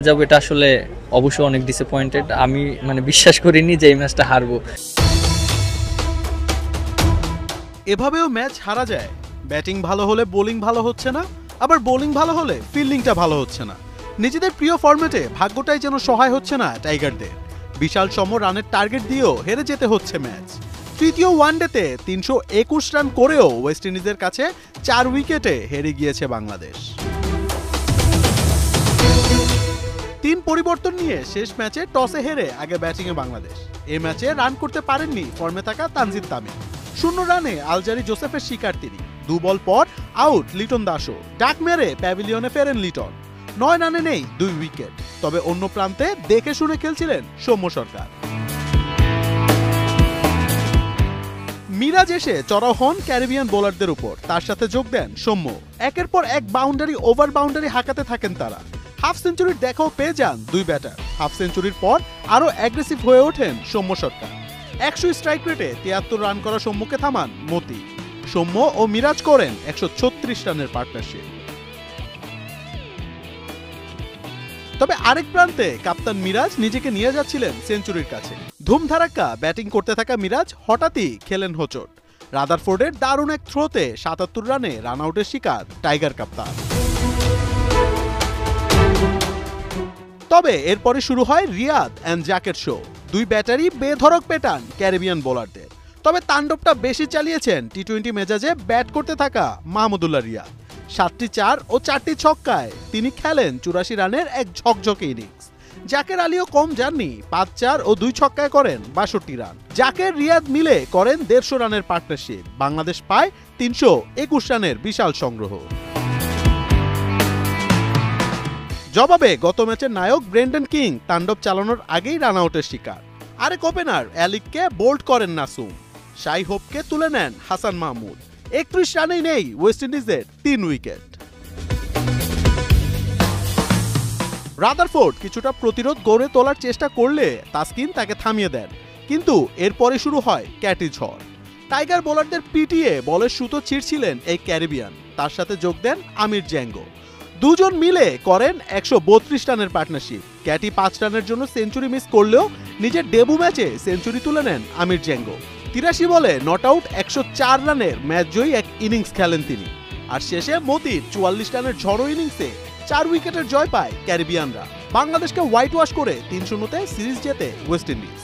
যাব এটা আসলে অবশ্যই অনেক ডিসঅ্যাপয়েন্টেড। আমি মানে বিশ্বাস করিনি যে এই ম্যাচটা হারবো। এভাবেও ম্যাচ হারা যায়। ব্যাটিং ভালো হলে বোলিং ভালো হচ্ছে না, আবার বোলিং ভালো হলে ফিল্ডিংটা ভালো হচ্ছে না। নিজেদের প্রিয় ফরম্যাটে ভাগ্যটাই যেন সহায় হচ্ছে না টাইগারদের। বিশাল সম রানের টার্গেট দিয়েও হেরে যেতে হচ্ছে ম্যাচ। তৃতীয় ওয়ানডেতে ৩২১ রান করেও ওয়েস্ট ইন্ডিজের কাছে ৪ উইকেটে হেরে গিয়েছে বাংলাদেশ। ৩ পরিবর্তন নিয়ে শেষ ম্যাচে টসে হেরে আগে ব্যাটিংয়ে বাংলাদেশ। এই ম্যাচে রান করতে পারেননি ফর্মে থাকা তানজিদ তামিম। 0 রানে আলজারি জোসেফের শিকার তিনি। 2 বল পর আউট লিটন দাসও। ডাক মেরে প্যাভিলিয়নে ফেরেন লিটন। 9 রানে নেই 2 উইকেট। তবে অন্য প্রান্তে দেখে শুনে খেলছিলেন সৌম্য সরকার। মিরাজ এসে চড়াও হন ক্যারিবিয়ান বোলারদের উপর, তার সাথে যোগ দেন সৌম্য। একের পর এক বাউন্ডারি ওভার বাউন্ডারি হাঁকাতে থাকেন তারা। হাফ সেঞ্চুরির দেখাও পেয়ে যান 2 ব্যাটার। হাফ সেঞ্চুরির পর আরও অ্যাগ্রেসিভ হয়ে ওঠেন সৌম্য সরকার। 100 স্ট্রাইক রেটে 73 রান করা সৌম্যকে থামান মতি। সৌম্য ও মিরাজ করেন 136 রানের পার্টনারশিপ। তবে আরেক প্রান্তে কাপ্তান মিরাজ নিজেকে নিয়ে যাচ্ছিলেন সেঞ্চুরির কাছে। ধুমধারাক্কা ব্যাটিং করতে থাকা মিরাজ হঠাৎই খেলেন হোঁচট। রাদারফোর্ডের দারুণ এক থ্রোতে 77 রানে রান আউটের শিকার টাইগার কাপ্তান। তবে এরপরে শুরু হয় রিয়াদ অ্যান্ড জ্যাকের শো। 2 ব্যাটারই বেধড়ক পেটান ক্যারিবিয়ান বোলারদের। তবে তাণ্ডবটা বেশি চালিয়েছেন টি-20 মেজাজে ব্যাট করতে থাকা মাহমুদুল্লাহ রিয়াদ। 7টি 4 ও 4টি ছক্কায় তিনি খেলেন 84 রানের এক ঝকঝকে ইনিংস। জাকের আলীও কম যাননি, 5 4 ও 2 ছক্কায় করেন 62 রান। জাকের রিয়াদ মিলে করেন 150 রানের পার্টনারশিপ। বাংলাদেশ পায় 321 রানের বিশাল সংগ্রহ। জবাবে গত ম্যাচের নায়ক ব্রেন্ডন কিং তাণ্ডব চালানোর আগেই রান আউটের শিকার। আরেক ওপেনার অ্যালিককে বোল্ড করেন নাসুম। শাই হোপকে তুলে নেন হাসান মাহমুদ। 31 রানেই নেই ওয়েস্ট ইন্ডিজের 3 উইকেট। রাদারফোর্ড কিছুটা প্রতিরোধ গড়ে তোলার চেষ্টা করলে তাসকিন তাকে থামিয়ে দেন, কিন্তু এরপরে শুরু হয় ক্যাটি ঝড়। টাইগার বোলারদের পিটিয়ে বলের সুতো ছিঁড়ছিলেন এই ক্যারিবিয়ান। তার সাথে যোগ দেন আমির জ্যাঙ্গো। দুজন মিলে করেন 132 রানের পার্টনারশিপ। ক্যাটি 5 রানের জন্য সেঞ্চুরি মিস করলেও নিজের ডেবু ম্যাচে সেঞ্চুরি তুলে নেন আমির জ্যাঙ্গো। 83 বলে নট আউট 104 রানের ম্যাচ জয়ী এক ইনিংস খেলেন তিনি। আর শেষে মতির 44 রানের ঝড়ো ইনিংসে 4 উইকেটের জয় পায় ক্যারিবিয়ানরা। বাংলাদেশকে হোয়াইট ওয়াশ করে 3-0 সিরিজ জেতে ওয়েস্ট ইন্ডিজ।